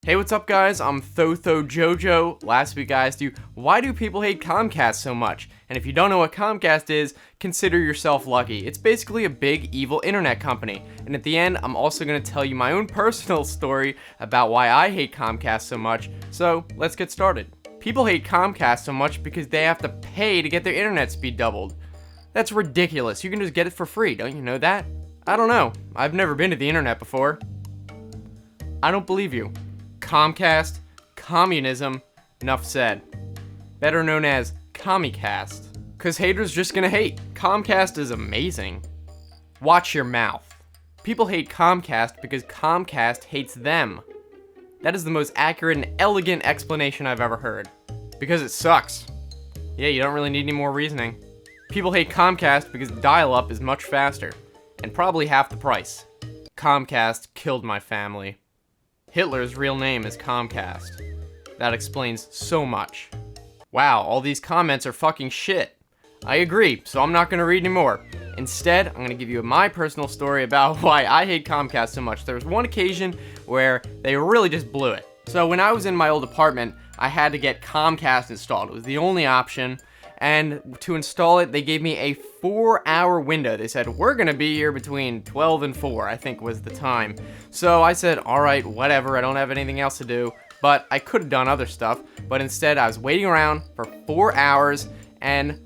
Hey, what's up guys? I'm ThioJoe. Last week I asked you, why do people hate Comcast so much? And if you don't know what Comcast is, consider yourself lucky. It's basically a big evil internet company. And at the end, I'm also going to tell you my own personal story about why I hate Comcast so much. So let's get started. People hate Comcast so much because they have to pay to get their internet speed doubled. That's ridiculous. You can just get it for free, don't you know that? I don't know. I've never been to the internet before. I don't believe you. Comcast, communism, enough said. Better known as Commicast. Cause haters just gonna hate. Comcast is amazing. Watch your mouth. People hate Comcast because Comcast hates them. That is the most accurate and elegant explanation I've ever heard. Because it sucks. Yeah, you don't really need any more reasoning. People hate Comcast because dial-up is much faster. And probably half the price. Comcast killed my family. Hitler's real name is Comcast. That explains so much. Wow, all these comments are fucking shit. I agree, so I'm not gonna read anymore. Instead, I'm gonna give you my personal story about why I hate Comcast so much. There was one occasion where they really just blew it. So when I was in my old apartment, I had to get Comcast installed. It was the only option. And to install it, they gave me a 4-hour window. They said, we're gonna be here between 12 and 4, I think was the time. So I said, all right, whatever, I don't have anything else to do. But I could have done other stuff. But instead, I was waiting around for 4 hours, and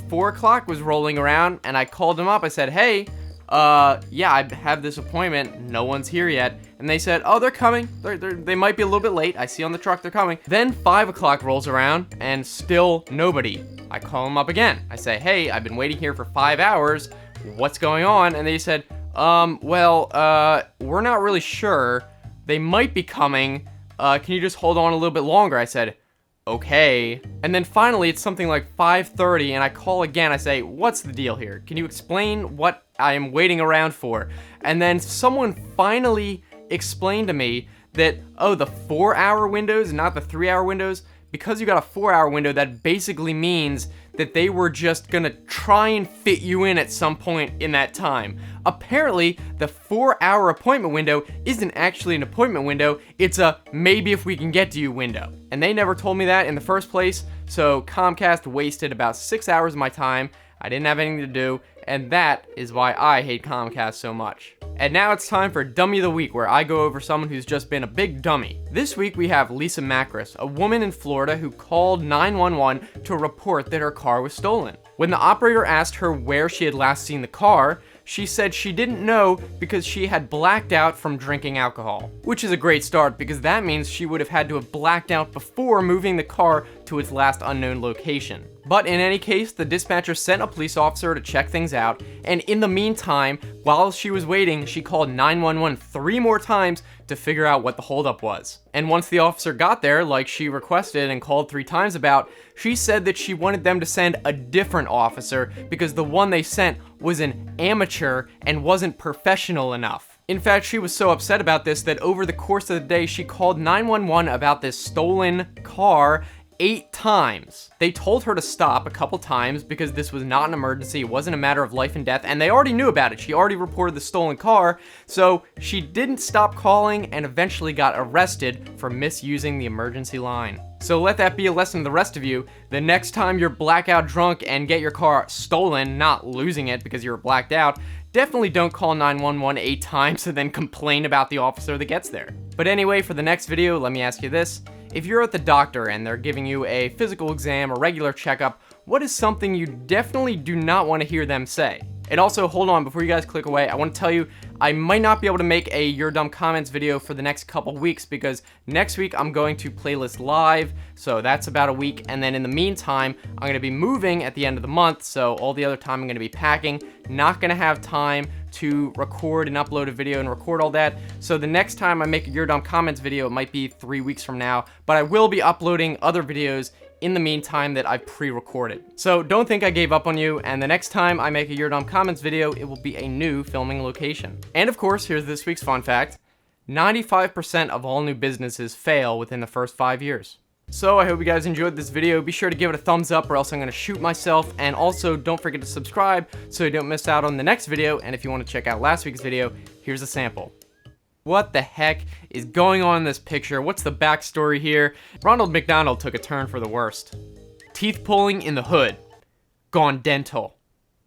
4 o'clock was rolling around, and I called them up. I said, hey, yeah, I have this appointment. No one's here yet. And they said, oh, they're coming. They might be a little bit late. I see on the truck they're coming. Then 5 o'clock rolls around, and still nobody. I call them up again. I say, hey, I've been waiting here for 5 hours. What's going on? And they said, we're not really sure. They might be coming. Can you just hold on a little bit longer? I said, okay. And then finally, it's something like 5:30, and I call again. I say, what's the deal here? Can you explain what I am waiting around for? And then someone finally explained to me that, oh, the 4-hour windows, not the 3-hour windows, because you got a 4-hour window, that basically means that they were just gonna try and fit you in at some point in that time. Apparently, the 4-hour appointment window isn't actually an appointment window, it's a maybe if we can get to you window. And they never told me that in the first place, so Comcast wasted about 6 hours of my time. I didn't have anything to do, and that is why I hate Comcast so much. And now it's time for Dummy of the Week, where I go over someone who's just been a big dummy. This week we have Lisa Macris, a woman in Florida who called 911 to report that her car was stolen. When the operator asked her where she had last seen the car, she said she didn't know because she had blacked out from drinking alcohol. Which is a great start because that means she would have had to have blacked out before moving the car to its last unknown location. But in any case, the dispatcher sent a police officer to check things out, and in the meantime, while she was waiting, she called 911 3 more times to figure out what the holdup was. And once the officer got there, like she requested and called 3 times about, she said that she wanted them to send a different officer because the one they sent was an amateur and wasn't professional enough. In fact, she was so upset about this that over the course of the day, she called 911 about this stolen car 8 times. They told her to stop a couple times because this was not an emergency, it wasn't a matter of life and death, and they already knew about it. She already reported the stolen car, so she didn't stop calling and eventually got arrested for misusing the emergency line. So let that be a lesson to the rest of you. The next time you're blackout drunk and get your car stolen, not losing it because you were blacked out, definitely don't call 911 8 times and then complain about the officer that gets there. But anyway, for the next video, let me ask you this. If you're at the doctor and they're giving you a physical exam or regular checkup, what is something you definitely do not want to hear them say? And also, hold on, before you guys click away, I want to tell you, I might not be able to make a Your Dumb Comments video for the next couple weeks because next week I'm going to Playlist Live, so that's about a week, and then in the meantime, I'm going to be moving at the end of the month, so all the other time I'm going to be packing, not going to have time to record and upload a video and record all that, so the next time I make a Your Dumb Comments video, it might be 3 weeks from now, but I will be uploading other videos in the meantime that I've pre-recorded. So don't think I gave up on you, and the next time I make a Your Dumb Comments video, it will be a new filming location. And of course, here's this week's fun fact. 95% of all new businesses fail within the first 5 years. So I hope you guys enjoyed this video. Be sure to give it a thumbs up or else I'm going to shoot myself. And also don't forget to subscribe so you don't miss out on the next video. And if you want to check out last week's video, here's a sample. What the heck is going on in this picture? What's the backstory here? Ronald McDonald took a turn for the worst. Teeth pulling in the hood. Gone dental.